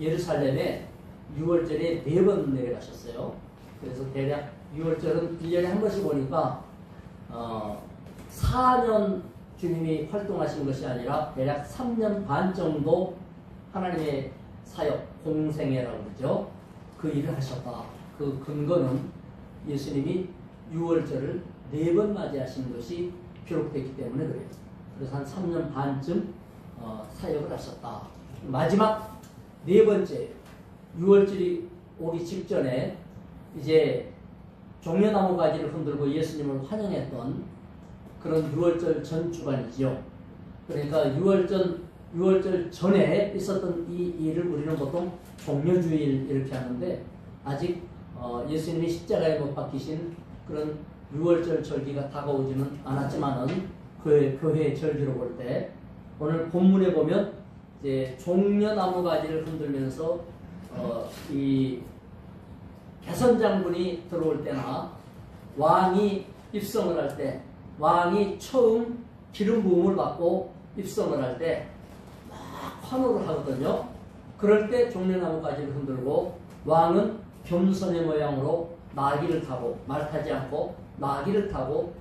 예루살렘에 6월절에 4번 내려가셨어요. 그래서 대략 6월절은 1년에 한 번씩 오니까 4년 주님이 활동하신 것이 아니라 대략 3년 반 정도 하나님의 사역, 공생애라고 그러죠. 그 일을 하셨다. 그 근거는 예수님이 6월절을 4번 맞이하신 것이 기록됐기 때문에 그래요. 그래서 한 3년 반쯤 사역을 하셨다. 마지막 4번째 6월절이 오기 직전에 이제 종려나무 가지를 흔들고 예수님을 환영했던 그런 6월절 전 주간이지요. 그러니까 6월절 전에 있었던 이 일을 우리는 보통 종려주일 이렇게 하는데, 아직 예수님이 십자가에 못 박히신 그런 6월절 절기가 다가오지는 않았지만은 교회의 절기로 볼 때 오늘 본문에 보면 이제 종려나무 가지를 흔들면서 이 개선장군이 들어올 때나 왕이 입성을 할 때, 왕이 처음 기름 부음을 받고 입성을 할 때 막 환호를 하거든요. 그럴 때 종려나무 가지를 흔들고, 왕은 겸손의 모양으로 나귀를 타고, 말 타지 않고 나귀를 타고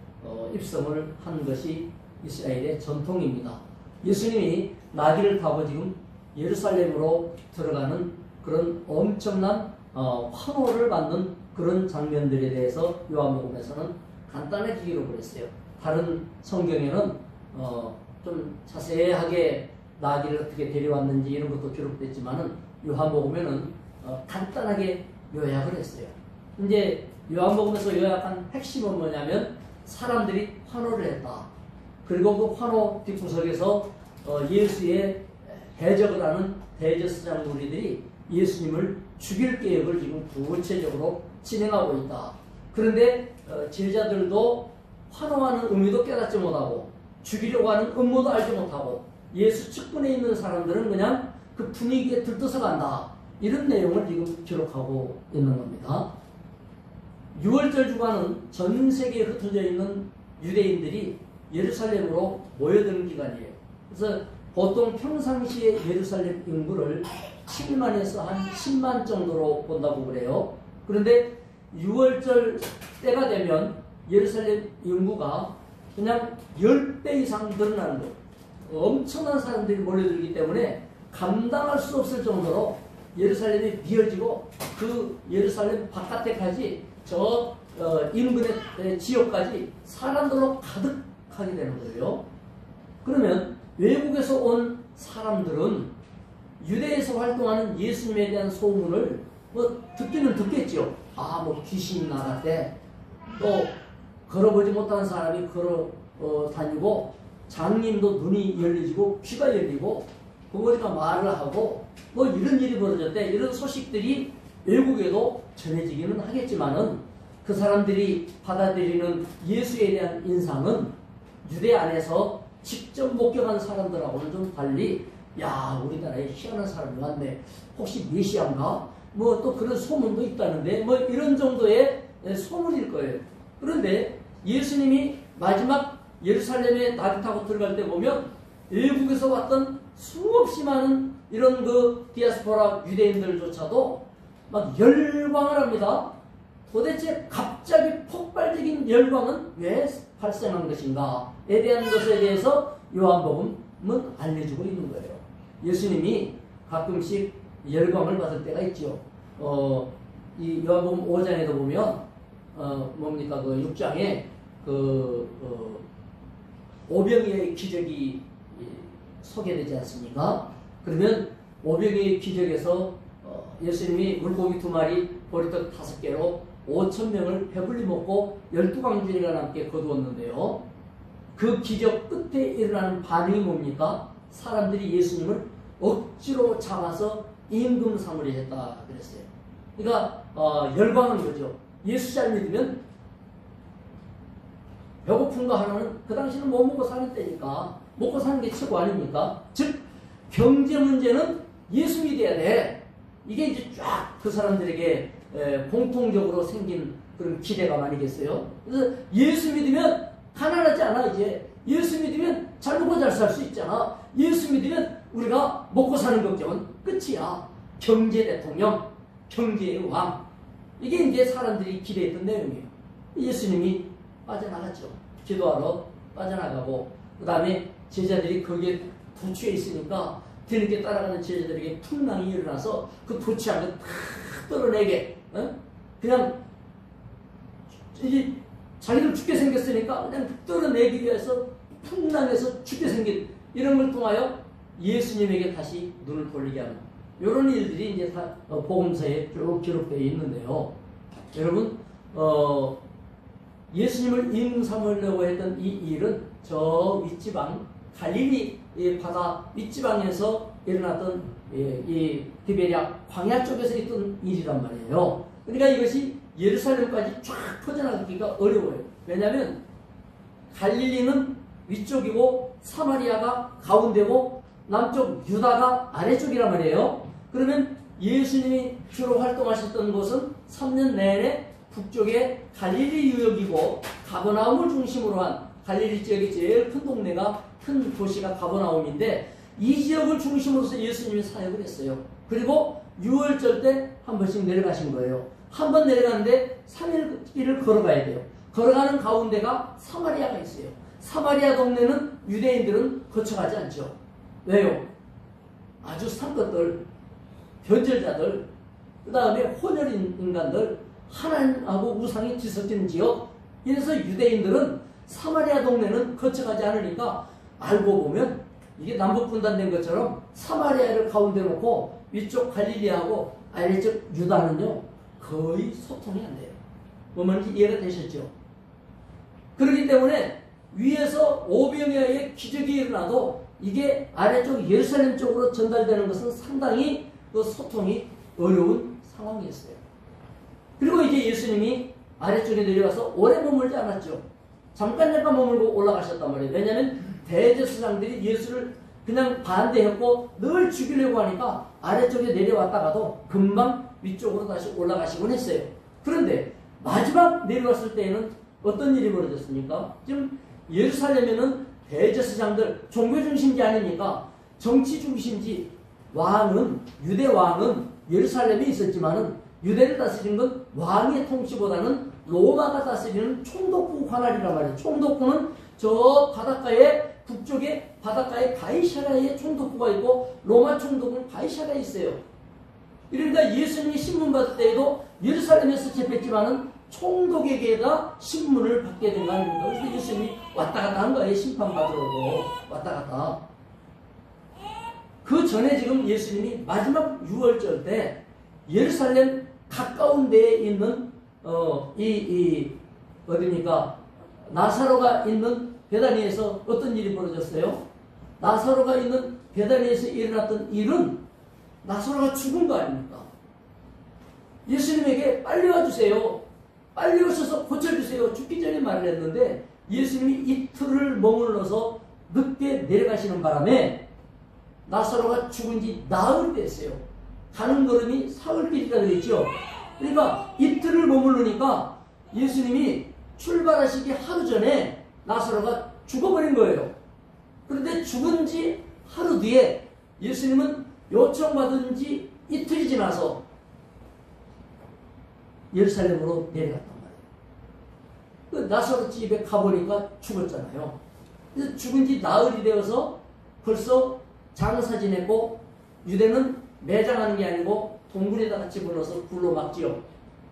입성을 한 것이 이스라엘의 전통입니다. 예수님이 나귀를 타고 지금 예루살렘으로 들어가는 그런 엄청난 환호를 받는 그런 장면들에 대해서 요한복음에서는 간단하게 기록을 했어요. 다른 성경에는 좀 자세하게 나귀를 어떻게 데려왔는지 이런 것도 기록됐지만은 요한복음에는 간단하게 요약을 했어요. 이제 요한복음에서 요약한 핵심은 뭐냐면 사람들이 환호를 했다. 그리고 그 환호 뒷구석에서 예수의 해적을 하는 대제사장 무리들이 예수님을 죽일 계획을 지금 구체적으로 진행하고 있다. 그런데 제자들도 환호하는 의미도 깨닫지 못하고 죽이려고 하는 음모도 알지 못하고 예수 측근에 있는 사람들은 그냥 그 분위기에 들떠서 간다. 이런 내용을 지금 기록하고 있는 겁니다. 6월절 주간은 전 세계에 흩어져 있는 유대인들이 예루살렘으로 모여드는 기간이에요. 그래서 보통 평상시에 예루살렘 인구를 7만에서 한 10만 정도로 본다고 그래요. 그런데 6월절 때가 되면 예루살렘 인구가 그냥 10배 이상 늘어나는 거예요. 엄청난 사람들이 몰려들기 때문에 감당할 수 없을 정도로 예루살렘이 비어지고 그 예루살렘 바깥에까지 저 인근의 지역까지 사람들로 가득하게 되는 거예요. 그러면 외국에서 온 사람들은 유대에서 활동하는 예수님에 대한 소문을 듣기는 듣겠죠. 귀신이 나갔대. 또 걸어보지 못한 사람이 걸어 다니고, 장님도 눈이 열리고 귀가 열리고 그거니까 말을 하고 이런 일이 벌어졌대. 이런 소식들이 외국에도 전해지기는 하겠지만은 그 사람들이 받아들이는 예수에 대한 인상은 유대 안에서 직접 목격한 사람들하고는 좀 달리, 우리나라에 희한한 사람이 왔네. 혹시 메시아인가? 또 그런 소문도 있다는데 이런 정도의 소문일 거예요. 그런데 예수님이 마지막 예루살렘에 나귀 타고 들어갈 때 보면 외국에서 왔던 수없이 많은 이런 그 디아스포라 유대인들조차도 막 열광을 합니다. 도대체 갑자기 폭발적인 열광은 왜 발생한 것인가에 대한 것에 대해서 요한복음은 알려주고 있는 거예요. 예수님이 가끔씩 열광을 받을 때가 있죠. 이 요한복음 5장에도 보면 그 6장에 오병이의 기적이 소개되지 않습니까? 그러면 오병이의 기적에서 예수님이 물고기 2마리, 보리떡 5개로 5,000명을 배불리 먹고 12광주리가 남게 거두었는데요. 그 기적 끝에 일어나는 반응이 뭡니까? 사람들이 예수님을 억지로 잡아서 임금사무리 했다 그랬어요. 그러니까 열광한 거죠. 예수 잘 믿으면 배고픈 거 하나는 그 당시는 못 먹고 사는 때니까 먹고 사는 게 최고 아닙니까? 즉 경제 문제는 예수 믿어야 돼. 이게 이제 쫙 그 사람들에게 공통적으로 생긴 그런 기대감 아니겠어요? 그래서 예수 믿으면 가난하지 않아. 이제 예수 믿으면 잘 먹고 잘 살 수 있잖아. 예수 믿으면 우리가 먹고 사는 걱정은 끝이야. 경제 대통령, 경제의 왕. 이게 이제 사람들이 기대했던 내용이에요. 예수님이 빠져나갔죠. 기도하러 빠져나가고, 그 다음에 제자들이 거기에 도취해 있으니까 뒤늦게 따라가는 제자들에게 풍랑이 일어나서 그 도취한 걸 탁 떨어내게, 그냥 이 자기들 죽게 생겼으니까 그냥 떨어내기 위해서 풍랑에서 죽게 생긴 이런 걸 통하여 예수님에게 다시 눈을 돌리게 하는 이런 일들이 이제 다 복음서에 쭉 기록되어 있는데요. 여러분, 예수님을 임삼으려고 했던 이 일은 저 윗지방 갈릴리 바다 윗지방에서 일어났던 이 디베랴 광야 쪽에서 있던 일이란 말이에요. 그러니까 이것이 예루살렘까지 쫙 퍼져나가기가 어려워요. 왜냐하면 갈릴리는 위쪽이고 사마리아가 가운데고 남쪽 유다가 아래쪽이란 말이에요. 그러면 예수님이 주로 활동하셨던 곳은 3년 내내 북쪽의 갈릴리 유역이고 가버나움을 중심으로 한 갈릴리 지역의 제일 큰 동네가 큰 도시가 가버나움인데 이 지역을 중심으로서 예수님이 사역을 했어요. 그리고 6월절 때 한 번씩 내려가신 거예요. 한 번 내려가는데 3일 길을 걸어가야 돼요. 걸어가는 가운데가 사마리아가 있어요. 사마리아 동네는 유대인들은 거쳐가지 않죠. 왜요? 아주 상것들, 변절자들, 그 다음에 혼혈인 인간들, 하나님하고 우상이 뒤섞이는 지역. 이래서 유대인들은 사마리아 동네는 거쳐가지 않으니까 알고 보면 이게 남북 분단된 것처럼 사마리아를 가운데 놓고 위쪽 갈릴리하고 아래쪽 유다는요 거의 소통이 안 돼요. 뭐 말인지 이해가 되셨죠? 그렇기 때문에 위에서 오병이어의 기적이 일어나도 이게 아래쪽 예루살렘 쪽으로 전달되는 것은 상당히 그 소통이 어려운 상황이었어요. 그리고 이제 예수님이 아래쪽에 내려가서 오래 머물지 않았죠. 잠깐 머물고 올라가셨단 말이에요. 왜냐하면 대제사장들이 예수를 그냥 반대했고 늘 죽이려고 하니까 아래쪽에 내려왔다가도 금방 위쪽으로 다시 올라가시곤 했어요. 그런데 마지막 내려왔을 때에는 어떤 일이 벌어졌습니까? 지금 예루살렘에는 대제사장들 종교 중심지 아닙니까? 정치 중심지 왕은 유대 왕은 예루살렘에 있었지만은 유대를 다스리는 건 왕의 통치보다는 로마가 다스리는 총독부 관할이란 말이에요. 총독부는 저 바닷가에 북쪽에 바닷가에 가이사라에 총독부가 있고 로마 총독은 가이사라에 있어요. 그러니까 예수님이 신문 받을 때에도 예루살렘에서 접했지만은 총독에게가 신문을 받게 된 거 아닙니까? 그래서 예수님이 왔다 갔다 한 거예요. 심판받으려고 왔다 갔다. 그 전에 지금 예수님이 마지막 6월절 때 예루살렘 가까운 데에 있는 어디입니까? 나사로가 있는 베다니에서 어떤 일이 벌어졌어요? 나사로가 있는 베다니에서 일어났던 일은 나사로가 죽은 거 아닙니까? 예수님에게 빨리 와주세요. 빨리 오셔서 고쳐주세요. 죽기 전에 말을 했는데 예수님이 이틀을 머물러서 늦게 내려가시는 바람에 나사로가 죽은 지 나흘 됐어요. 가는 걸음이 사흘길이라 그랬죠. 그러니까 이틀을 머무르니까 예수님이 출발하시기 하루 전에 나사로가 죽어버린 거예요. 그런데 죽은 지 하루 뒤에 예수님은 요청받은 지 이틀이 지나서 예루살렘으로 내려갔단 말이에요. 그 나사로 집에 가보니까 죽었잖아요. 그래서 죽은 지 나흘이 되어서 벌써 장사 지냈고 유대는 매장하는 게 아니고 동굴에다가 집어넣어서 불로 막지요.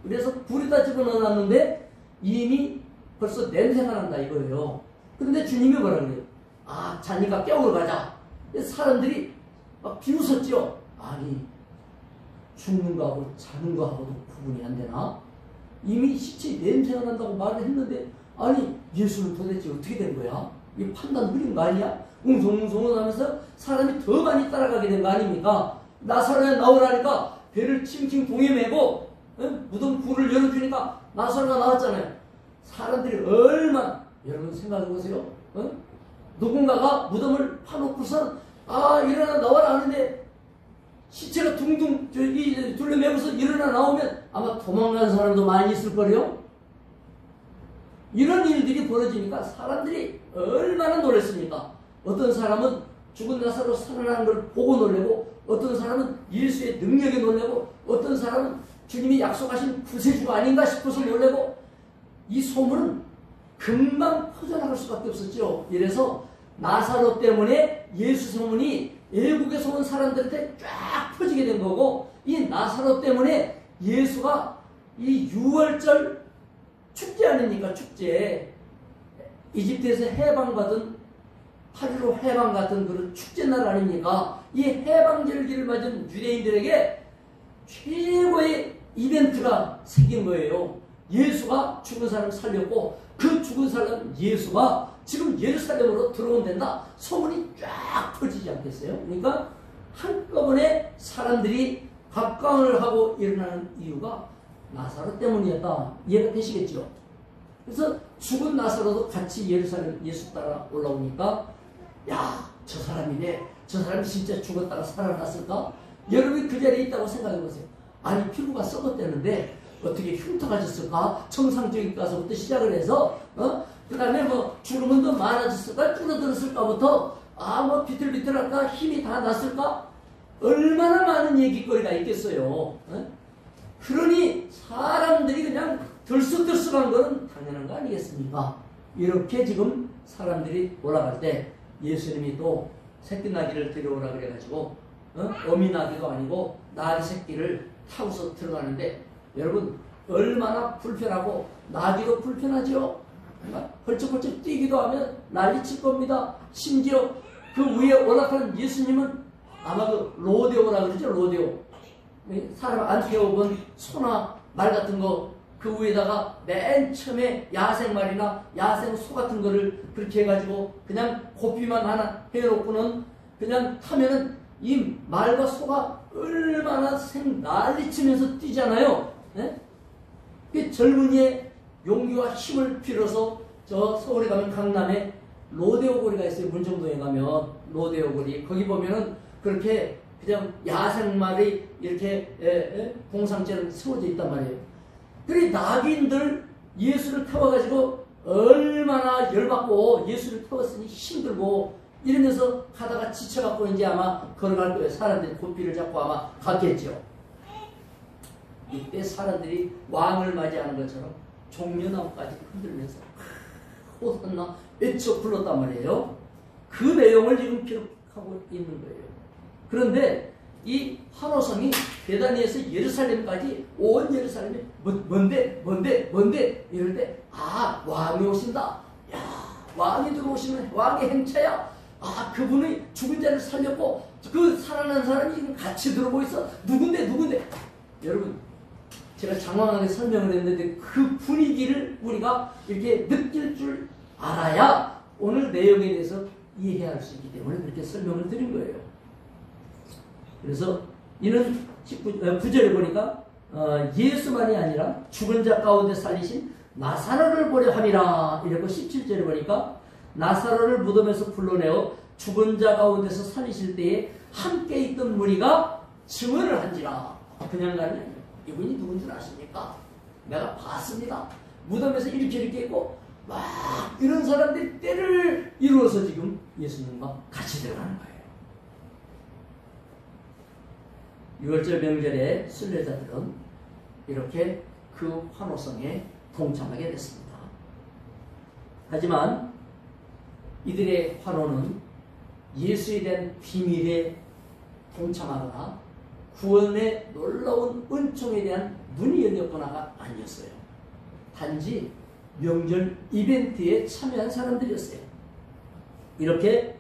그래서 불에다 집어넣어놨는데 이미 벌써 냄새가 난다 이거예요. 그런데 주님이 뭐라 그래요? 아, 자니까 깨우러 가자. 사람들이 막 비웃었죠. 아니, 죽는 거하고 자는 거하고도 구분이 안 되나? 이미 시체 냄새가 난다고 말을 했는데 아니, 예수는 도대체 어떻게 된 거야? 이 판단 흐린 거 아니야? 웅성웅성 하면서 사람이 더 많이 따라가게 된 거 아닙니까? 나사로에 나오라니까 배를 칭칭 동에 메고 무덤 굴을 열어주니까 나사로가 나왔잖아요. 사람들이 얼마나, 여러분 생각해보세요. 누군가가 무덤을 파놓고서 일어나 나와라 하는데 시체가 둥둥 둘러매고서 일어나 나오면 아마 도망가는 사람도 많이 있을 거래요. 이런 일들이 벌어지니까 사람들이 얼마나 놀랐습니까? 어떤 사람은 죽은 나사로 살아나는 걸 보고 놀래고 어떤 사람은 예수의 능력에 놀래고 어떤 사람은 주님이 약속하신 구세주가 아닌가 싶어서 놀래고 이 소문은 금방 퍼져나갈 수밖에 없었죠. 이래서 나사로 때문에 예수 소문이 외국에서 온 사람들한테 쫙 퍼지게 된 거고 이 나사로 때문에 예수가 이 6월절 축제 아닙니까? 축제. 이집트에서 해방받은 8.15 해방 같은 그런 축제날 아닙니까? 이 해방절기를 맞은 유대인들에게 최고의 이벤트가 생긴 거예요. 예수가 죽은 사람을 살렸고 그 죽은 사람 예수가 지금 예루살렘으로 들어온단다. 소문이 쫙 퍼지지 않겠어요? 그러니까 한꺼번에 사람들이 각광을 하고 일어나는 이유가 나사로 때문이었다. 이해가 되시겠죠? 그래서 죽은 나사로도 같이 예루살렘 예수 따라 올라오니까 야, 저 사람이네. 저 사람이 진짜 죽었다가 살아났을까? 여러분이 그 자리에 있다고 생각해보세요. 아니 피부가 썩었대는데 어떻게 흉터가졌을까? 정상적인 가서부터 시작을 해서 그 다음에 뭐 주름은 더 많아졌을까? 줄어들었을까부터 뭐 비틀비틀할까? 힘이 다 났을까? 얼마나 많은 얘기거리가 있겠어요. 그러니 사람들이 그냥 들썩들썩한 거는 당연한 거 아니겠습니까? 이렇게 지금 사람들이 올라갈 때 예수님이 또 새끼나귀를 데려오라 그래가지고 어미나귀도 아니고 나귀 새끼를 타고서 들어가는데 여러분 얼마나 불편하고 나귀도 불편하죠? 헐쩍헐쩍 뛰기도 하면 난리칠 겁니다. 심지어 그 위에 올라타는 예수님은 아마 그 로데오라 그러죠. 로데오. 사람 안 태워본 소나 말 같은 거 그 위에다가 맨 처음에 야생말이나 야생 소 같은 거를 그렇게 해가지고 그냥 고삐만 하나 해놓고는 그냥 타면은 이 말과 소가 얼마나 난리치면서 뛰잖아요. 그 젊은이의 용기와 힘을 빌어서 저 서울에 가면 강남에 로데오 거리가 있어요. 문정도에 가면 로데오 거리 거기 보면은 그렇게 그냥 야생말이 이렇게 공상처럼 세워져 있단 말이에요. 그래 낙인들 예수를 태워가지고 얼마나 열받고 예수를 태웠으니 힘들고 이러면서 가다가 지쳐갖고 이제 아마 걸어갈 거예요. 사람들이 고삐를 잡고 아마 갔겠죠. 이때 사람들이 왕을 맞이하는 것처럼 종려나무까지 흔들면서 호산나 외쳐 불렀단 말이에요. 그 내용을 지금 기록하고 있는 거예요. 그런데 이 환호성이 베다니에서 예루살렘까지 온 예루살렘이 뭔데 이럴 때 왕이 오신다. 야 왕이 들어오시면 왕의 행차야. 그분이 죽은 자를 살렸고 그 살아난 사람이 지금 같이 들어오고 있어. 누군데 여러분 제가 장황하게 설명을 했는데 그 분위기를 우리가 이렇게 느낄 줄 알아야 오늘 내용에 대해서 이해할 수 있기 때문에 그렇게 설명을 드린 거예요. 그래서 이는 9절에 보니까 예수만이 아니라 죽은 자 가운데 살리신 나사로를 보려 함이라 이러고 17절에 보니까 나사로를 무덤에서 불러내어 죽은 자 가운데서 살리실 때에 함께 있던 무리가 증언을 한지라. 그냥 가는 게 아니에요. 이분이 누군 줄 아십니까? 내가 봤습니다. 무덤에서 이렇게 있고 막 이런 사람들이 때를 이루어서 지금 예수님과 같이 들어가는 거예요. 6월절 명절에 순례자들은 이렇게 그 환호성에 동참하게 됐습니다. 하지만 이들의 환호는 예수에 대한 비밀에 동참하거나 구원의 놀라운 은총에 대한 눈이 열렸거나가 아니었어요. 단지 명절 이벤트에 참여한 사람들이었어요. 이렇게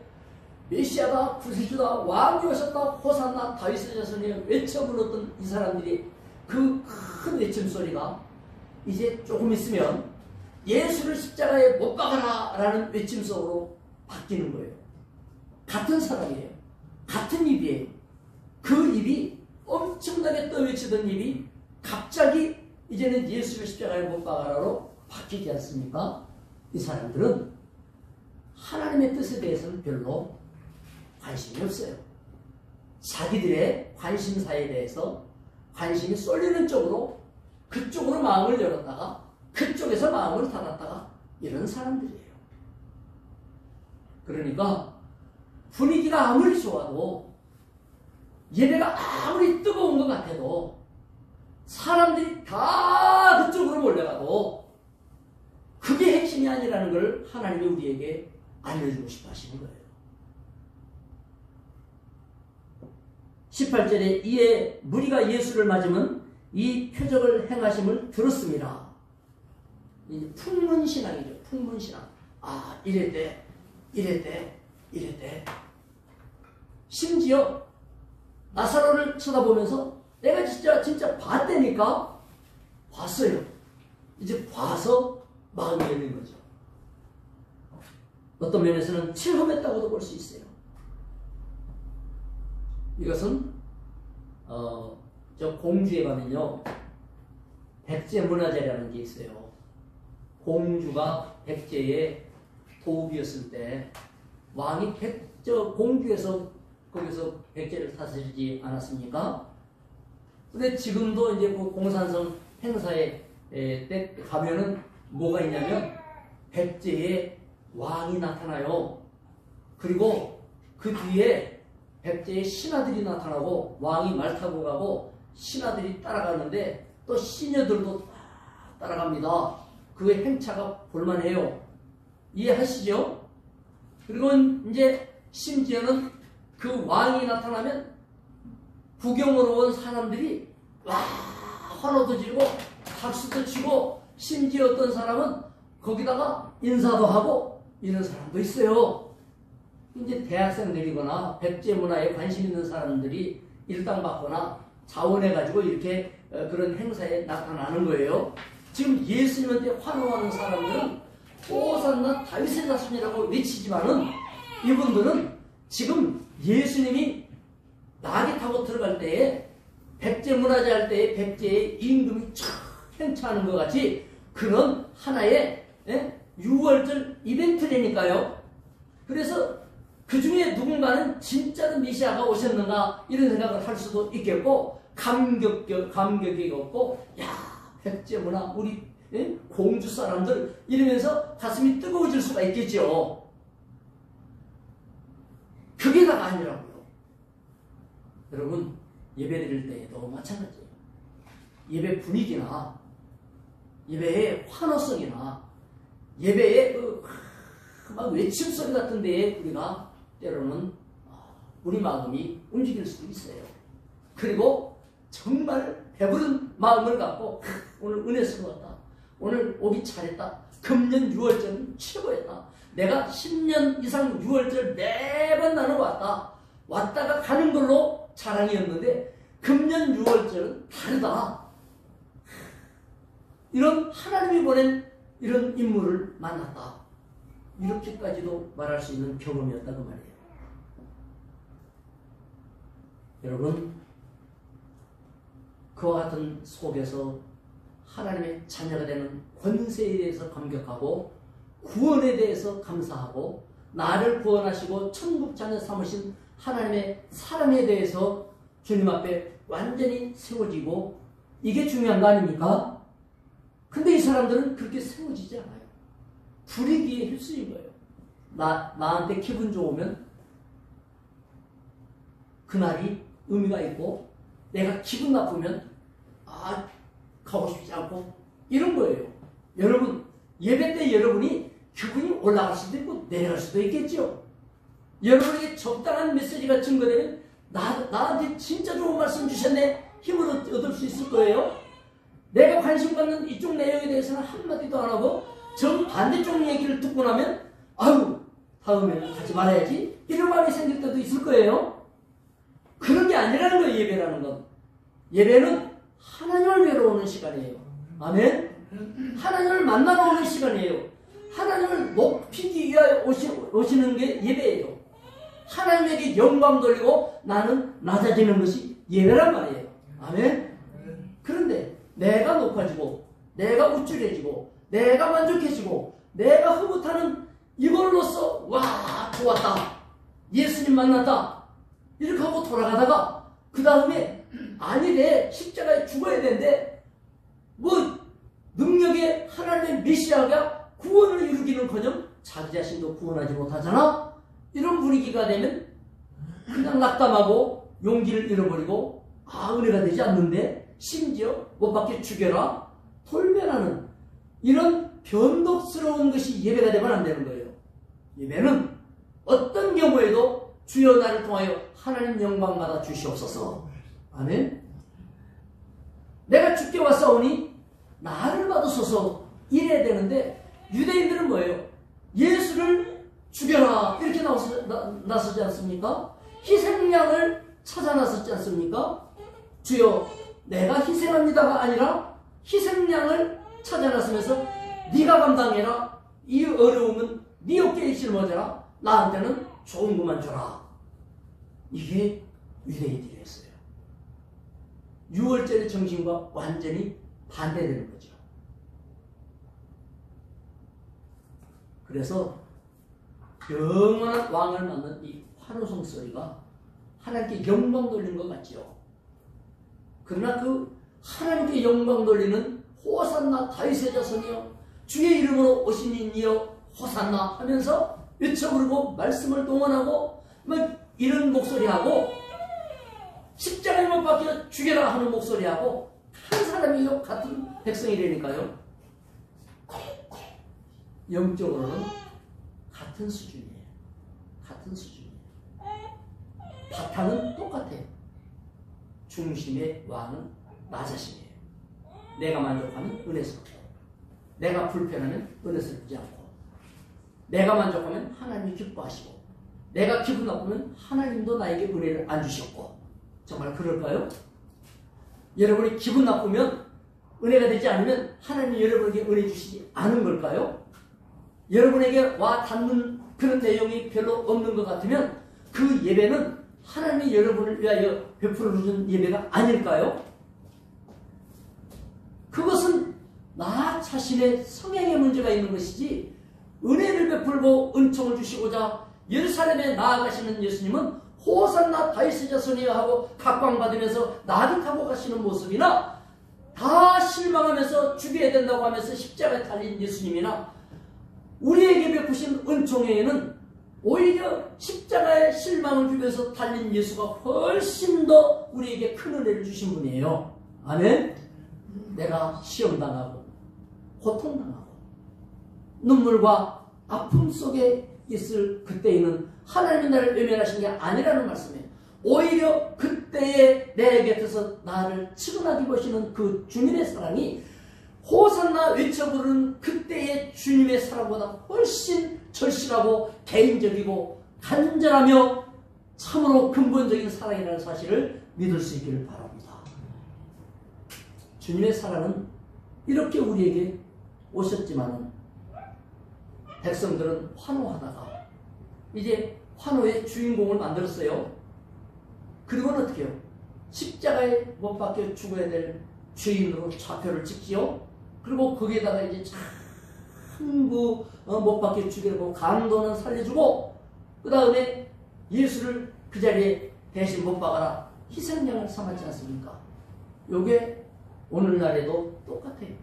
메시아다, 구세주다, 왕이 오셨다, 호산나, 다윗의 자손이여 외쳐 불렀던 이 사람들이 그 큰 외침소리가 이제 조금 있으면 예수를 십자가에 못 박아라 라는 외침소리로 바뀌는 거예요. 같은 사람이에요. 같은 입이에요. 그 입이 엄청나게 떠외치던 입이 갑자기 이제는 예수를 십자가에 못 박아라로 바뀌지 않습니까? 이 사람들은 하나님의 뜻에 대해서는 별로 관심이 없어요. 자기들의 관심사에 대해서 관심이 쏠리는 쪽으로 그쪽으로 마음을 열었다가 그쪽에서 마음을 닫았다가 이런 사람들이에요. 그러니까 분위기가 아무리 좋아도 예배가 아무리 뜨거운 것 같아도 사람들이 다 그쪽으로 몰려가도 그게 핵심이 아니라는 걸 하나님이 우리에게 알려주고 싶어 하시는 거예요. 18절에 이에 무리가 예수를 맞으면 이 표적을 행하심을 들었습니다. 풍문신앙이죠. 풍문신앙. 아, 이랬대. 심지어 나사로를 쳐다보면서 내가 진짜 봤다니까? 봤어요. 이제 봐서 마음이 열린 거죠. 어떤 면에서는 체험했다고도 볼 수 있어요. 이것은 저 공주에 가면요, 백제 문화재라는 게 있어요. 공주가 백제의 도읍이었을 때 왕이 공주에서 거기서 백제를 다스리지 않았습니까? 근데 지금도 이제 그 공산성 행사에 때 가면은 뭐가 있냐면 백제의 왕이 나타나요. 그리고 그 뒤에 백제의 신하들이 나타나고 왕이 말 타고 가고 신하들이 따라가는데 또 시녀들도 따라갑니다. 그 행차가 볼만해요. 이해하시죠? 그리고 이제 심지어는 그 왕이 나타나면 구경으로 온 사람들이 와 환호도 지르고 박수도 치고 심지어 어떤 사람은 거기다가 인사도 하고 이런 사람도 있어요. 이제 대학생들이거나 백제 문화에 관심 있는 사람들이 일당받거나 자원해가지고 이렇게 그런 행사에 나타나는 거예요. 지금 예수님한테 환호하는 사람들은 호산나 다윗의 자손이라고 외치지만은 이분들은 지금 예수님이 나귀 타고 들어갈 때에 백제 문화재 할 때에 백제의 임금이 촥 행차하는 것 같이 그런 하나의 6월절 이벤트라니까요. 그래서 그 중에 누군가는 진짜로 메시아가 오셨는가 이런 생각을 할 수도 있겠고 감격이 없고 야 백제 문화 우리 공주 사람들 이러면서 가슴이 뜨거워질 수가 있겠죠. 그게 다가 아니라고요. 여러분 예배 드릴 때에도 마찬가지예요. 예배 분위기나 예배의 환호성이나 예배의 막 외침 소리 같은 데에 우리가 때로는 우리 마음이 움직일 수도 있어요. 그리고 정말 배부른 마음을 갖고 오늘 은혜 수고했다. 오늘 오기 잘했다. 금년 6월절은 최고였다. 내가 10년 이상 6월절 매번 나는 왔다가 가는 걸로 자랑이었는데 금년 6월절은 다르다. 이런 하나님이 보낸 이런 인물을 만났다. 이렇게까지도 말할 수 있는 경험이었다고 말이에요. 여러분 그와 같은 속에서 하나님의 자녀가 되는 권세에 대해서 감격하고 구원에 대해서 감사하고 나를 구원하시고 천국 자녀 삼으신 하나님의 사랑에 대해서 주님 앞에 완전히 세워지고 이게 중요한 거 아닙니까? 근데 이 사람들은 그렇게 세워지지 않아요. 불이기에 휩쓸린 거예요. 나한테 기분 좋으면 그날이 의미가 있고 내가 기분 나쁘면 가고 싶지 않고 이런 거예요. 여러분 예배 때 여러분이 기분이 올라갈 수도 있고 내려갈 수도 있겠죠. 여러분에게 적당한 메시지가 증거되면 나한테 진짜 좋은 말씀 주셨네 힘을 얻을 수 있을 거예요. 내가 관심 갖는 이쪽 내용에 대해서는 한마디도 안 하고 정반대쪽 얘기를 듣고 나면 다음에는 하지 말아야지 이런 마음이 생길 때도 있을 거예요. 그런 게 아니라는 거예요. 예배라는 건. 예배는 하나님을 뵈러오는 시간이에요. 아멘. 하나님을 만나러 오는 시간이에요. 하나님을 높이기 위하여 오시는 게 예배예요. 하나님에게 영광 돌리고 나는 낮아지는 것이 예배란 말이에요. 아멘. 그런데 내가 높아지고 내가 우쭐해지고 내가 만족해지고 내가 흐뭇하는 이걸로써 좋았다. 예수님 만났다. 이렇게 하고 돌아가다가 그 다음에 아니래 십자가에 죽어야 되는데 능력의 하나님의 메시아가 구원을 이루기는커녕 자기 자신도 구원하지 못하잖아. 이런 분위기가 되면 그냥 낙담하고 용기를 잃어버리고 은혜가 되지 않는데 심지어 못 박혀 죽여라 돌변하는 이런 변덕스러운 것이 예배가 되면 안 되는 거예요. 예배는 어떤 경우에도 주여 나를 통하여 하나님 영광 받아 주시옵소서. 아멘. 내가 주께 왔사오니 나를 받으소서 이래야 되는데 유대인들은 뭐예요? 예수를 죽여라 이렇게 나서지 않습니까? 희생양을 찾아 나섰지 않습니까? 주여 내가 희생합니다가 아니라 희생양을 찾아 나서면서 네가 감당해라. 이 어려움은 네 어깨에 짊어져라. 나한테는 좋은 것만 줘라. 이게 유대인들이 했어요. 6월절의 정신과 완전히 반대되는 거죠. 그래서 영원한 왕을 맞는 이 환호성 소리가 하나님께 영광 돌리는 것 같지요. 그러나 그 하나님께 영광 돌리는 호산나 다윗의 자손이여 주의 이름으로 오신 이여 호산나 하면서 외쳐 부르고 말씀을 동원하고 이런 목소리하고 십자가에 못 박혀 죽여라 하는 목소리하고 한 사람이요 같은 백성이라니까요. 영적으로는 같은 수준이에요. 같은 수준이에요. 바탕은 똑같아요. 중심의 왕은 나 자신이에요. 내가 만족하면 은혜스럽고 내가 불편하면 은혜스럽지 않고 내가 만족하면 하나님이 기뻐하시고 내가 기분 나쁘면 하나님도 나에게 은혜를 안 주셨고 정말 그럴까요? 여러분이 기분 나쁘면 은혜가 되지 않으면 하나님이 여러분에게 은혜 주시지 않은 걸까요? 여러분에게 와 닿는 그런 내용이 별로 없는 것 같으면 그 예배는 하나님이 여러분을 위하여 베풀어 주는 예배가 아닐까요? 그것은 나 자신의 성향의 문제가 있는 것이지 은혜를 베풀고 은총을 주시고자 예루살렘에 나아가시는 예수님은 호산나 다윗의 자손이여 하고 각광받으면서 나를 타고 가시는 모습이나 다 실망하면서 죽여야 된다고 하면서 십자가에 달린 예수님이나 우리에게 베푸신 은총에는 오히려 십자가에 실망을 주면서 달린 예수가 훨씬 더 우리에게 큰 은혜를 주신 분이에요. 아멘. 내가 시험당하고 고통당하고 눈물과 아픔 속에 있을 그때에는 하나님이 나를 외면하신 게 아니라는 말씀이에요. 오히려 그때에 내 곁에서 나를 측은하게 보시는 그 주님의 사랑이 호산나 외쳐 부르는 그때의 주님의 사랑보다 훨씬 절실하고 개인적이고 간절하며 참으로 근본적인 사랑이라는 사실을 믿을 수 있기를 바랍니다. 주님의 사랑은 이렇게 우리에게 오셨지만 백성들은 환호하다가 이제 환호의 주인공을 만들었어요. 그리고는 어떻게 해요? 십자가에 못 박혀 죽어야 될 죄인으로 좌표를 찍지요. 그리고 거기에다가 이제 참그 못 박혀 죽이려고 강도는 살려주고 그 다음에 예수를 그 자리에 대신 못 박아라 희생양을 삼았지 않습니까? 요게 오늘날에도 똑같아요.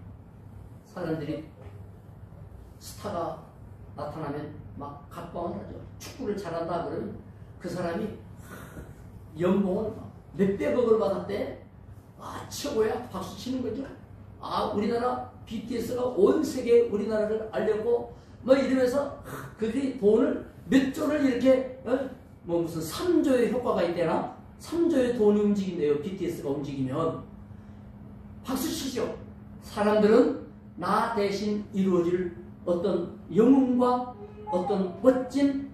사람들이 스타가 나타나면 막 각광을 하죠. 축구를 잘한다 그러면 그 사람이 연봉을 몇백억을 받았대. 최고야. 박수 치는 거죠. 우리나라 BTS가 온 세계에 우리나라를 알렸고 이러면서 그들이 돈을 몇 조를 이렇게 무슨 3조의 효과가 있대나 3조의 돈이 움직인대요. BTS가 움직이면 박수 치죠. 사람들은 나 대신 이루어질 어떤 영웅과 어떤 멋진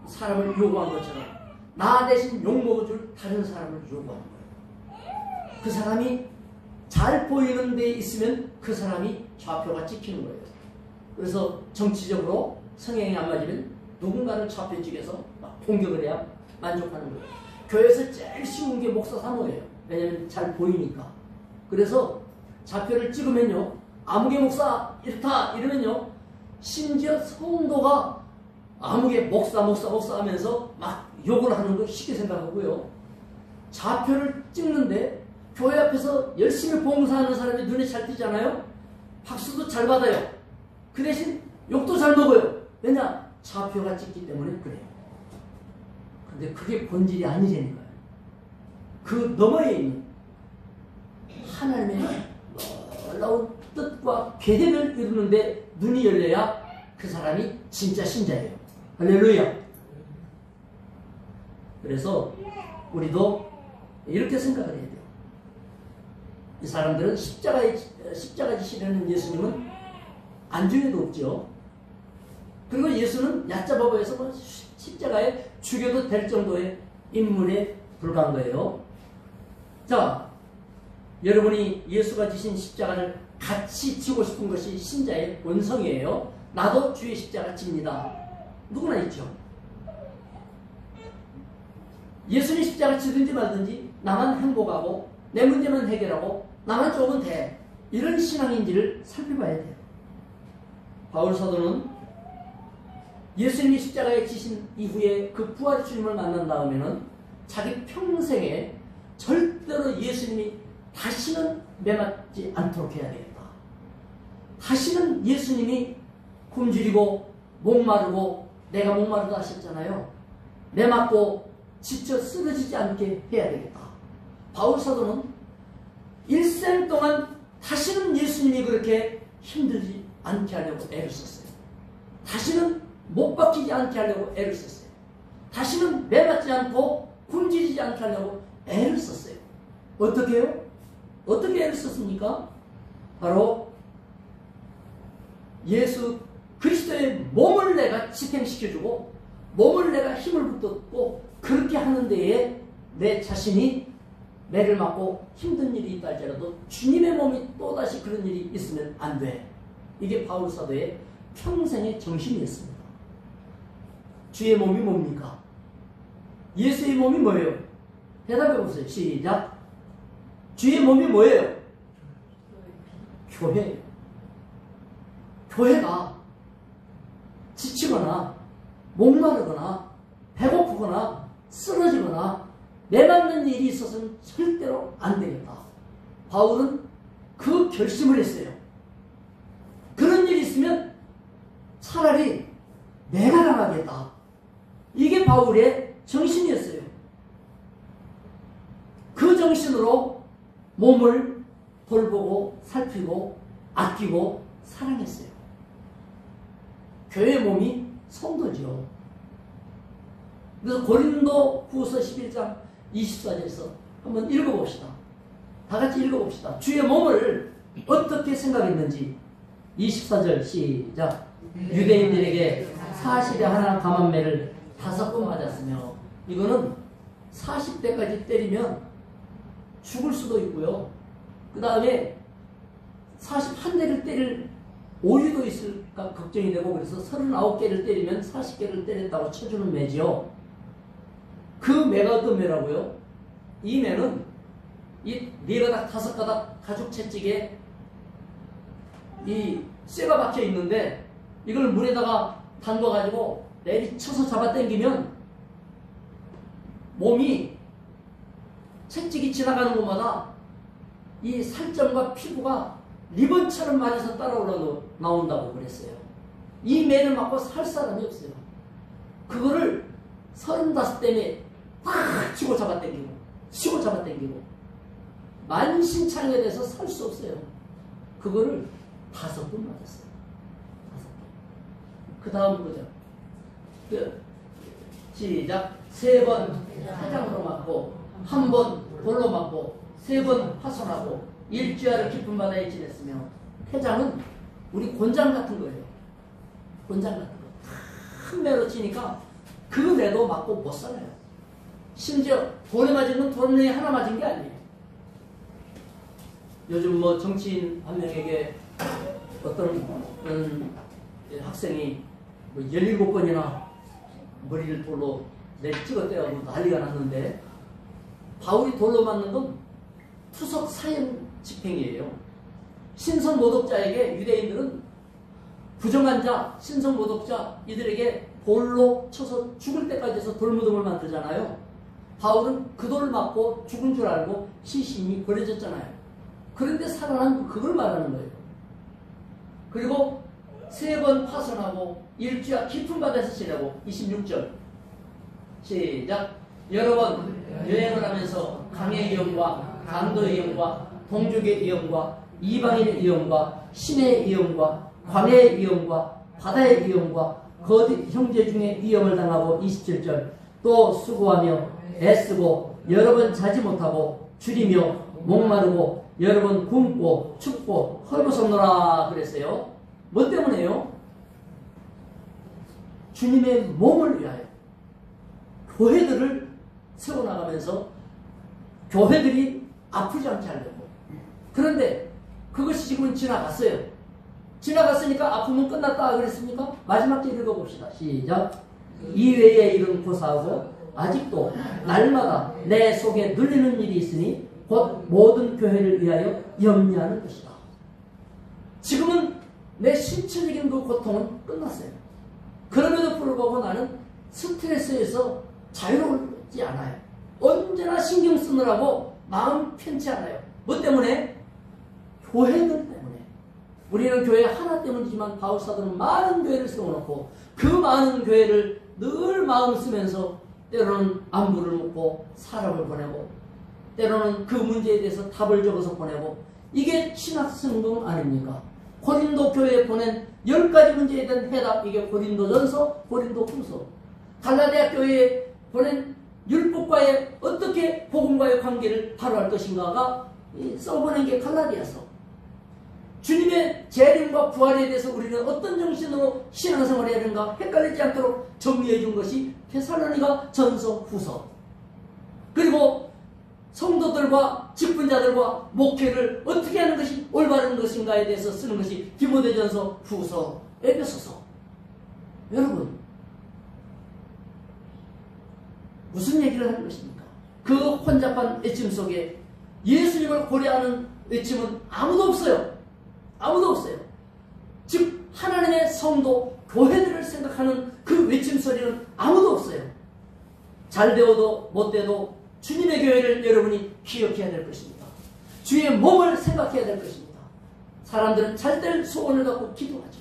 사람을 요구한 것처럼 나 대신 욕먹어줄 다른 사람을 요구하는 거예요. 그 사람이 잘 보이는 데에 있으면 그 사람이 좌표가 찍히는 거예요. 그래서 정치적으로 성향이 안 맞으면 누군가를 좌표 찍어서 막 공격을 해야 만족하는 거예요. 교회에서 제일 쉬운 게 목사 사모예요. 왜냐하면 잘 보이니까. 그래서 좌표를 찍으면요. 아무개 목사 이렇다 이러면요. 심지어 성도가 아무개 목사 하면서 막 욕을 하는 거 쉽게 생각하고요. 좌표를 찍는데 교회 앞에서 열심히 봉사하는 사람이 눈에 잘 띄잖아요. 박수도 잘 받아요. 그 대신 욕도 잘 먹어요. 왜냐? 좌표가 찍기 때문에 그래요. 근데 그게 본질이 아니라니까요. 그 너머에 있는 하나님의 놀라운 뜻과 계획을 이루는데 눈이 열려야 그 사람이 진짜 신자예요. 할렐루야. 그래서 우리도 이렇게 생각을 해야 돼요. 이 사람들은 십자가 지시려는 예수님은 안중에도 없죠. 그리고 예수는 얕잡아 보여서 뭐 십자가에 죽여도 될 정도의 인물에 불과한 거예요. 자, 여러분이 예수가 지신 십자가를 같이 지고 싶은 것이 신자의 본성이에요. 나도 주의 십자가 집니다. 누구나 있죠. 예수님 십자가 지든지 말든지 나만 행복하고 내 문제만 해결하고 나만 좋으면 돼. 이런 신앙인지를 살펴봐야 돼요. 바울 사도는 예수님이 십자가에 지신 이후에 그 부활의 주님을 만난 다음에는 자기 평생에 절대로 예수님이 다시는 매맞지 않도록 해야 되겠다. 다시는 예수님이 굶주리고 목마르고 내가 목마르다 하셨잖아요. 매맞고 지쳐 쓰러지지 않게 해야 되겠다. 바울 사도는 일생 동안 다시는 예수님이 그렇게 힘들지 않게 하려고 애를 썼어요. 다시는 못 박히지 않게 하려고 애를 썼어요. 다시는 매맞지 않고 굶주리지 않게 하려고 애를 썼어요. 어떻게 해요? 어떻게 애를 썼습니까? 바로 예수 그리스도의 몸을 내가 집행시켜주고 몸을 내가 힘을 북돋고 그렇게 하는 데에 내 자신이 매를 맞고 힘든 일이 있다 할지라도 주님의 몸이 또다시 그런 일이 있으면 안 돼. 이게 바울 사도의 평생의 정신이었습니다. 주의 몸이 뭡니까? 예수의 몸이 뭐예요? 대답해 보세요. 시작. 주의 몸이 뭐예요? 교회예요. 교회가 지치거나 목마르거나 배고프거나 쓰러지거나 매맞는 일이 있어서는 절대로 안 되겠다. 바울은 그 결심을 했어요. 그런 일이 있으면 차라리 내가 나가겠다. 이게 바울의 정신이었어요. 그 정신으로 몸을 돌보고 살피고 아끼고 사랑했어요. 교회 몸이 성도죠. 그래서 고린도 후서 11장 24절에서 한번 읽어봅시다. 다 같이 읽어봅시다. 주의 몸을 어떻게 생각했는지. 24절 시작. 유대인들에게 40에 하나 감한매를 5번 맞았으며, 이거는 40대까지 때리면 죽을 수도 있고요. 그 다음에 41대를 때릴 오류도 있을까 걱정이 되고, 그래서 39개를 때리면 40개를 때렸다고 쳐주는 매지요. 그 매가 어떤 매라고요? 이 매는 이 4가닥 5가닥 가죽 채찍에 이 쇠가 박혀 있는데, 이걸 물에다가 담궈가지고 내리쳐서 잡아당기면 몸이 채찍이 지나가는 곳마다 이 살점과 피부가 리본처럼 맞아서 따라 올라 나온다고 그랬어요. 이 매를 맞고 살 사람이 없어요. 그거를 35대에 팍 치고 잡아당기고 치고 잡아당기고 만신창에 대해서 살 수 없어요. 그거를 5번 맞았어요. 5번. 그 다음 거죠. 시작. 3번 화장으로 맞고, 1번 돌로 맞고, 3번 파손하고, 일주야를 깊은 바다에 지냈으며. 회장은 우리 곤장 같은 거예요. 곤장 같은 거. 큰 매로 치니까 그 매도 맞고 못 살아요. 심지어 돌에 맞은 건 돌에 하나 맞은 게 아니에요. 요즘 뭐 정치인 한 명에게 어떤 학생이 뭐 17번이나 머리를 돌로 찍어떼고 난리가 났는데, 바울이 돌로 맞는 건 투석 사형 집행이에요. 신성모독자에게 유대인들은 부정한 자, 신성모독자 이들에게 돌로 쳐서 죽을 때까지 해서 돌무덤을 만들잖아요. 바울은 그 돌을 맞고 죽은 줄 알고 시신이 버려졌잖아요. 그런데 살아난 그걸 말하는 거예요. 그리고 3번 파손하고 일주야 깊은 바다에서 지내고. 26절 시작. 여러 번 여행을 하면서 강의 이용과 강도의 이용과 동족의 이용과 이방인의 이용과 신의 이용과 광야의 이용과 바다의 이용과 거짓 형제 중에 위험을 당하고 27절 또 수고하며 애쓰고 여러 번 자지 못하고 줄이며 목마르고 여러 번 굶고 춥고 헐벗었노라 그랬어요. 뭐 때문에요? 주님의 몸을 위하여 교회들을 세워나가면서 교회들이 아프지 않게 하려고. 그런데 그것이 지금은 지나갔어요. 지나갔으니까 아픔은 끝났다 그랬습니까? 마지막 절 읽어봅시다. 시작. 이외의 일은 고사하고 아직도 날마다 내 속에 눌리는 일이 있으니 곧 모든 교회를 위하여 염려하는 것이다. 지금은 내 신체적인 그 고통은 끝났어요. 그럼에도 불구하고 나는 스트레스에서 자유롭지 않아요. 언제나 신경 쓰느라고 마음 편치 않아요. 뭐 때문에? 교회들 때문에. 우리는 교회 하나 때문이지만 바울사도는 많은 교회를 세워놓고 그 많은 교회를 늘 마음 쓰면서 때로는 안부를 묻고 사람을 보내고 때로는 그 문제에 대해서 답을 적어서 보내고 이게 신학성경 아닙니까? 고린도 교회에 보낸 10가지 문제에 대한 해답, 이게 고린도전서, 고린도후서. 갈라디아 교회에 보낸 율법과의 어떻게 복음과의 관계를 바로할 것인가가 써보낸 게 갈라디아서. 주님의 재림과 부활에 대해서 우리는 어떤 정신으로 신앙생활을 해야 하는가 헷갈리지 않도록 정리해 준 것이 데살로니가 전서 후서. 그리고 성도들과 직분자들과 목회를 어떻게 하는 것이 올바른 것인가에 대해서 쓰는 것이 디모데전서 후서 에베소서. 여러분 무슨 얘기를 하는 것입니까? 그 혼잡한 외침 속에 예수님을 고려하는 외침은 아무도 없어요. 아무도 없어요. 즉 하나님의 성도 교회들을 생각하는 그 외침 소리는 아무도 없어요. 잘 되어도 못 돼도 주님의 교회를 여러분이 기억해야 될 것입니다. 주의 몸을 생각해야 될 것입니다. 사람들은 잘 될 소원을 갖고 기도하죠.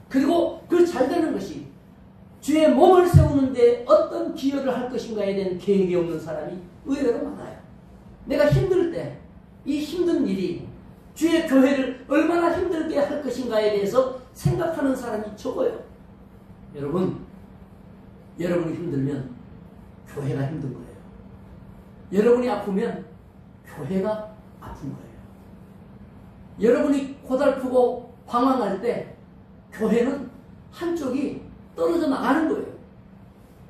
그리고 그 잘 되는 것이 주의 몸을 세우는 데 어떤 기여를 할 것인가에 대한 계획이 없는 사람이 의외로 많아요. 내가 힘들 때 이 힘든 일이 주의 교회를 얼마나 힘들게 할 것인가에 대해서 생각하는 사람이 적어요. 여러분이 힘들면 교회가 힘든 거예요. 여러분이 아프면 교회가 아픈 거예요. 여러분이 고달프고 방황할 때 교회는 한쪽이 떨어져 나가는 거예요.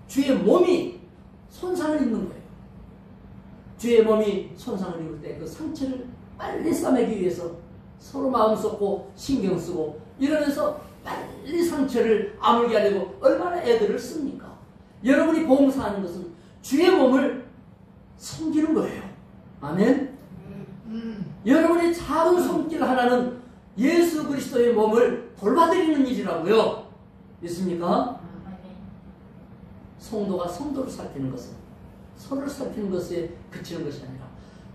주의 몸이 손상을 입는 거예요. 주의 몸이 손상을 입을 때 그 상처를 빨리 싸매기 위해서 서로 마음 쏟고 신경 쓰고 이러면서 빨리 상처를 아물게 하려고 얼마나 애들을 씁니까? 여러분이 봉사하는 것은 주의 몸을 섬기는 거예요. 아멘? 여러분의 작은 손길 하나는 예수 그리스도의 몸을 돌봐드리는 일이라고요. 믿습니까? 성도가 성도를 살피는 것은 서로를 살피는 것에 그치는 것이 아니라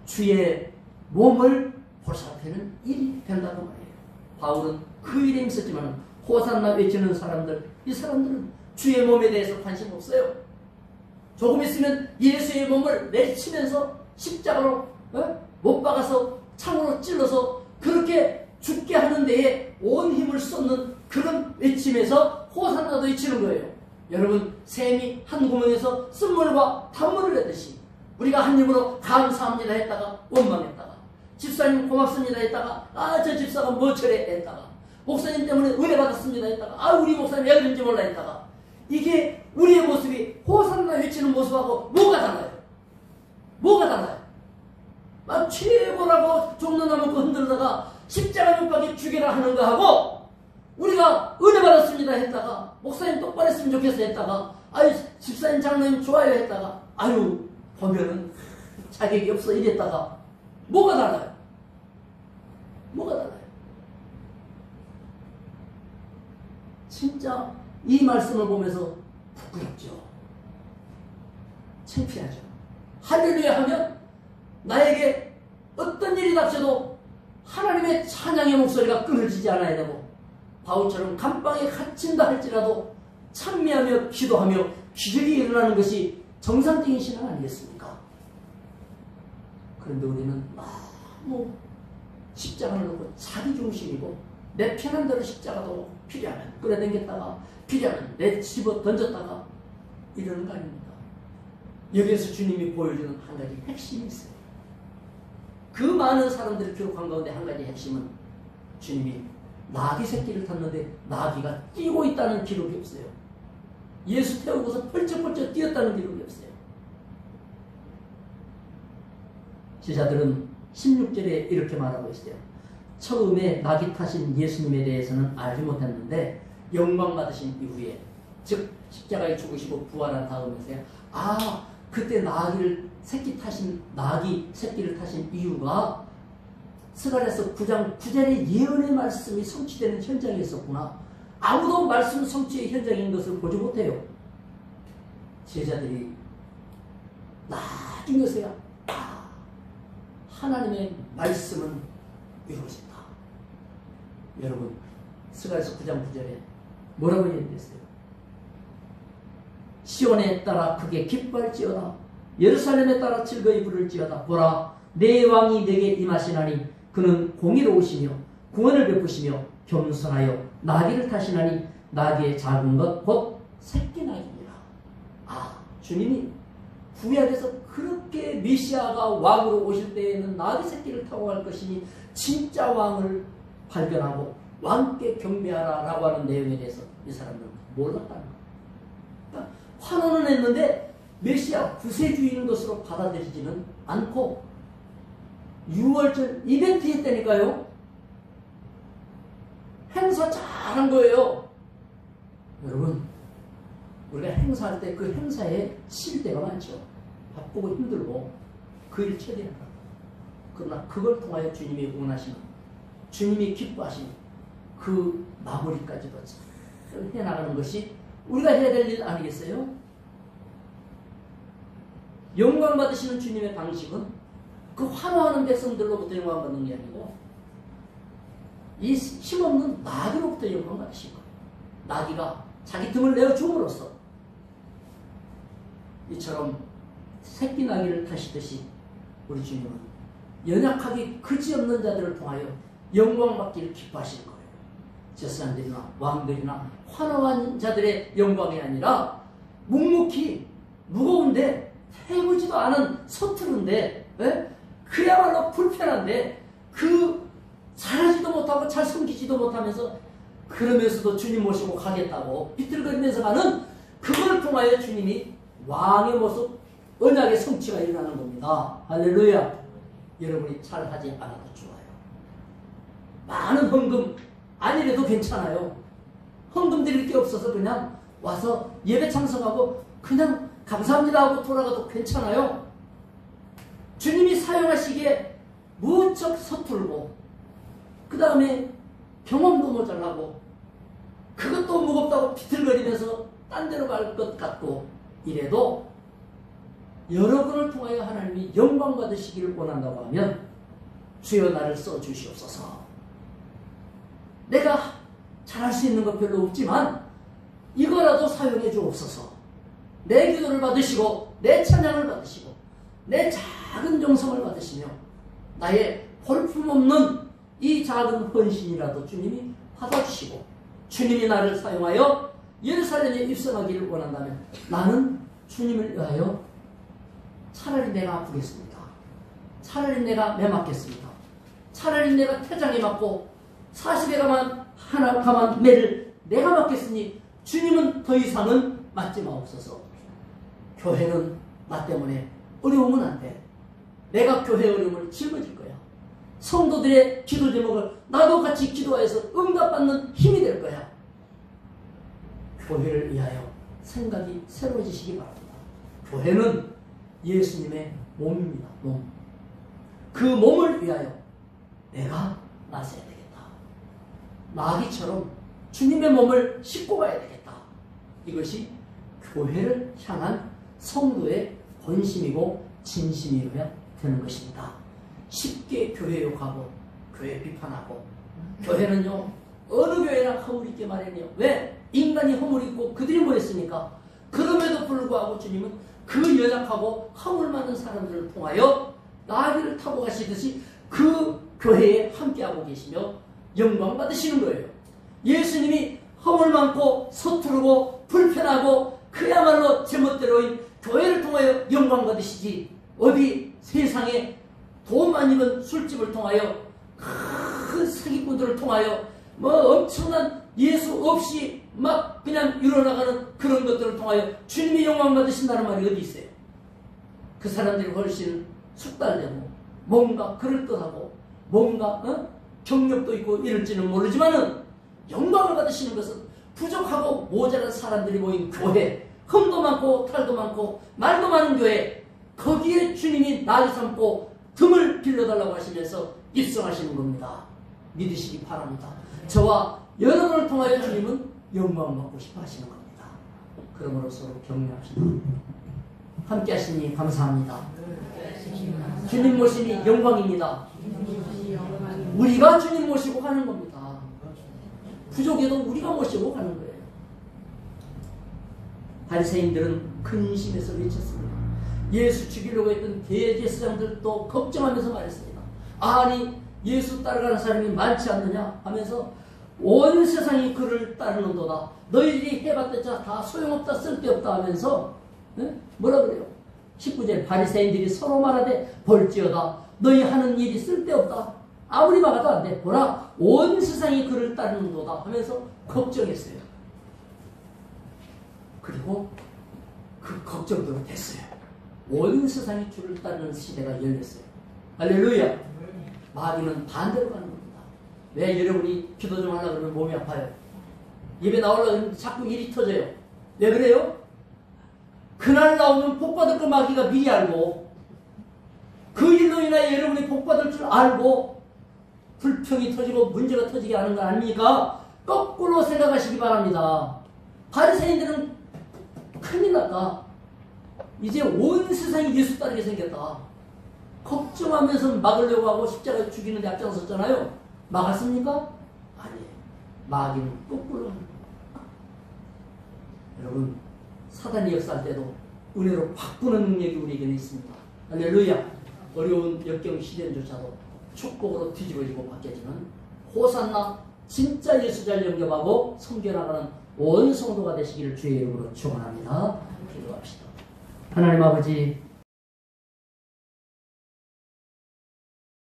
주의 몸을 보살피는 일이 된다고 말이에요. 바울은 그 일에 있었지만 호산나 외치는 사람들, 이 사람들은 주의 몸에 대해서 관심 없어요. 조금 있으면 예수의 몸을 내치면서 십자가로 못 박아서 창으로 찔러서 그렇게 죽게 하는 데에 온 힘을 쏟는 그런 외침에서 호산나도 외치는 거예요. 여러분, 샘이 한 구멍에서 쓴물과 단물을 내듯이 우리가 한 입으로 감사합니다 했다가 원망했다가 집사님 고맙습니다 했다가 저 집사가 뭐처래 했다가 목사님 때문에 은혜 받았습니다 했다가 우리 목사님 왜 그런지 몰라 했다가 이게 우리의 모습이 호산나 외치는 모습하고 뭐가 달라요? 뭐가 달라요? 막 최고라고 종로나무 흔들다가 십자가 못 박이 죽이라 하는 거하고 우리가 은혜 받았습니다 했다가 목사님 똑바로 했으면 좋겠어 했다가 집사님 장로님 좋아요 했다가 보면은 자격이 없어 이랬다가 뭐가 달라요? 뭐가 달라요? 진짜 이 말씀을 보면서 부끄럽죠. 창피하죠. 할렐루야 하면 나에게 어떤 일이 닥쳐도 하나님의 찬양의 목소리가 끊어지지 않아야 되고 바울처럼 감방에 갇힌다 할지라도 찬미하며 기도하며 기적이 일어나는 것이 정상적인 신앙 아니겠습니까? 그런데 우리는 너무 십자가를 놓고 자기 중심이고 내 편한 대로 십자가도 필요하면 끌어당겼다가 필요하면 내 집어 던졌다가 이러는 거 아닙니까? 여기에서 주님이 보여주는 한 가지 핵심이 있어요. 그 많은 사람들을 기록한 가운데 한 가지 핵심은 주님이 나귀 새끼를 탔는데 나귀가 뛰고 있다는 기록이 없어요. 예수 태우고서 펄쩍펄쩍 뛰었다는 기록이 없어요. 제자들은 16절에 이렇게 말하고 있어요. 처음에 나귀 타신 예수님에 대해서는 알지 못했는데 영광 받으신 이후에, 즉 십자가에 죽으시고 부활한 다음에서야 그때 새끼 새끼를 타신 이유가 스가랴서 9장 9절의 예언의 말씀이 성취되는 현장에 있었구나. 아무도 말씀 성취의 현장인 것을 보지 못해요. 제자들이 나중에서야 하나님의 말씀은 이루어진다. 여러분, 스가랴서 9장 9절에 뭐라고 얘기했어요? 시온에 따라 크게 기뻐할지어다. 예루살렘에 따라 즐거이 부를지어다. 보라, 내 왕이 내게 임하시나니 그는 공의로우시며 구원을 베푸시며 겸손하여 나귀를 타시나니 나귀의 작은 것 곧 새끼 나귀니라. 주님이 구약에서 그렇게 메시아가 왕으로 오실 때에는 나귀 새끼를 타고 갈 것이니 진짜 왕을 발견하고 왕께 경배하라 라고 하는 내용에 대해서 이 사람들은 몰랐다는 거예요. 그러니까 환호는 했는데 메시아 구세주인 것으로 받아들이지는 않고 6월절 이벤트 했다니까요. 행사 잘한 거예요. 여러분, 우리가 행사할 때 그 행사에 쉴 때가 많죠. 바쁘고 힘들고 그 일 처리한다. 그러나 그걸 통하여 주님이 원하시는, 주님이 기뻐하시는 그 마무리까지도 잘 해나가는 것이 우리가 해야 될 일 아니겠어요? 영광 받으시는 주님의 방식은 그 환호하는 백성들로부터 영광 받는 게 아니고 이 힘없는 나귀로부터 영광 받으신 거예요. 나귀가 자기 등을 내어 줌으로써 이처럼 새끼 나귀를 타시듯이 우리 주님은 연약하게 그지없는 자들을 통하여 영광 받기를 기뻐하시는 거예요. 제사장들이나 왕들이나 환호한 자들의 영광이 아니라 묵묵히 무거운데 해보지도 않은 서투른데 그야말로 불편한데 잘하지도 못하고 잘 섬기지도 못하면서 그러면서도 주님 모시고 가겠다고 비틀거리면서 가는 그걸 통하여 주님이 왕의 모습, 언약의 성취가 일어나는 겁니다. 할렐루야. 여러분이 잘하지 않아도 좋아요. 많은 헌금 아니래도 괜찮아요. 헌금 드릴 게 없어서 그냥 와서 예배 참석하고 그냥 감사합니다 하고 돌아가도 괜찮아요. 주님이 사용하시기에 무척 서툴고 그 다음에 경험도 모자라고 그것도 무겁다고 비틀거리면서 딴 데로 갈 것 같고 이래도 여러분을 통하여 하나님이 영광 받으시기를 원한다고 하면 주여 나를 써주시옵소서. 내가 잘할 수 있는 것 별로 없지만 이거라도 사용해 주옵소서. 내 기도를 받으시고 내 찬양을 받으시고 내 작은 정성을 받으시며 나의 볼품없는 이 작은 헌신이라도 주님이 받아주시고 주님이 나를 사용하여 예루살렘에 입성하기를 원한다면 나는 주님을 위하여 차라리 내가 아프겠습니다. 차라리 내가 매 맞겠습니다. 차라리 내가 태장에 맞고 40에 가만 매를 내가 맞겠으니 주님은 더 이상은 맞지 마옵소서. 교회는 나 때문에 어려우면 안 돼. 내가 교회 어려움을 짊어질 거야. 성도들의 기도 제목을 나도 같이 기도해서 응답받는 힘이 될 거야. 교회를 위하여 생각이 새로워지시기 바랍니다. 교회는 예수님의 몸입니다. 몸. 그 몸을 위하여 내가 나서야 되겠다. 나귀처럼 주님의 몸을 싣고 가야 되겠다. 이것이 교회를 향한 성도의 본심이고 진심이어야 되는 것입니다. 쉽게 교회 욕하고 교회 비판하고 교회는요 어느 교회나 허물 있게 마련해요. 왜? 인간이 허물 있고 그들이 뭐 했습니까? 그럼에도 불구하고 주님은 그 연약하고 허물 많은 사람들을 통하여 나귀를 타고 가시듯이 그 교회에 함께하고 계시며 영광 받으시는 거예요. 예수님이 허물 많고 서투르고 불편하고 그야말로 제멋대로인 교회를 통하여 영광 받으시지 어디 세상에 돈 많이 번 술집을 통하여 큰 사기꾼들을 통하여 뭐 엄청난 예수 없이 막 그냥 일어나가는 그런 것들을 통하여 주님이 영광 받으신다는 말이 어디 있어요? 그 사람들이 훨씬 숙달되고 뭔가 그럴듯하고 뭔가 경력도 있고 이럴지는 모르지만은 영광을 받으시는 것은 부족하고 모자란 사람들이 모인 교회, 흠도 많고 탈도 많고 말도 많은 교회, 거기에 주님이 나를 삼고 등을 빌려달라고 하시면서 입성하시는 겁니다. 믿으시기 바랍니다. 저와 여러분을 통하여 주님은 영광을 받고 싶어 하시는 겁니다. 그러므로 서로 격려합시다. 함께 하시니 감사합니다. 주님 모심이 영광입니다. 우리가 주님 모시고 가는 겁니다. 부족해도 우리가 모시고 가는 거예요. 바리새인들은 근심해서 외쳤습니다. 예수 죽이려고 했던 대제사장들도 걱정하면서 말했습니다. 아니 예수 따라가는 사람이 많지 않느냐 하면서 온 세상이 그를 따르는도다. 너희들이 해봤자 다 소용없다 쓸데없다 하면서 뭐라 그래요? 19절 바리새인들이 서로 말하되 볼지어다 너희 하는 일이 쓸데없다. 아무리 막아도 안 돼. 보라 온 세상이 그를 따르는도다 하면서 걱정했어요. 그리고 그 걱정대로 됐어요. 온 세상이 주를 따르는 시대가 열렸어요. 할렐루야. 마귀는 반대로 가는 겁니다. 왜 여러분이 기도 좀 하려고 그러면 몸이 아파요? 예배 나오려고 하면 자꾸 일이 터져요. 왜 그래요? 그날 나오면 복받을 거 마귀가 미리 알고 그 일로 인하여 여러분이 복받을 줄 알고 불평이 터지고 문제가 터지게 하는 거 아닙니까? 거꾸로 생각하시기 바랍니다. 바리새인들은 큰일 났다. 이제 온 세상이 예수 따르게 생겼다. 걱정하면서 막으려고 하고 십자가에 죽이는데 앞장섰잖아요. 막았습니까? 아니에요. 마귀는 거꾸로 합니다. 여러분 사단이 역사할 때도 은혜로 바꾸는 능력이 우리에게는 있습니다. 할렐루야. 어려운 역경 시련조차도 축복으로 뒤집어지고 바뀌어지는 호산나 진짜 예수 잘 영접하고 섬겨나가는 온 성도가 되시기를 주의 이름으로 축원합니다. 기도합시다. 하나님 아버지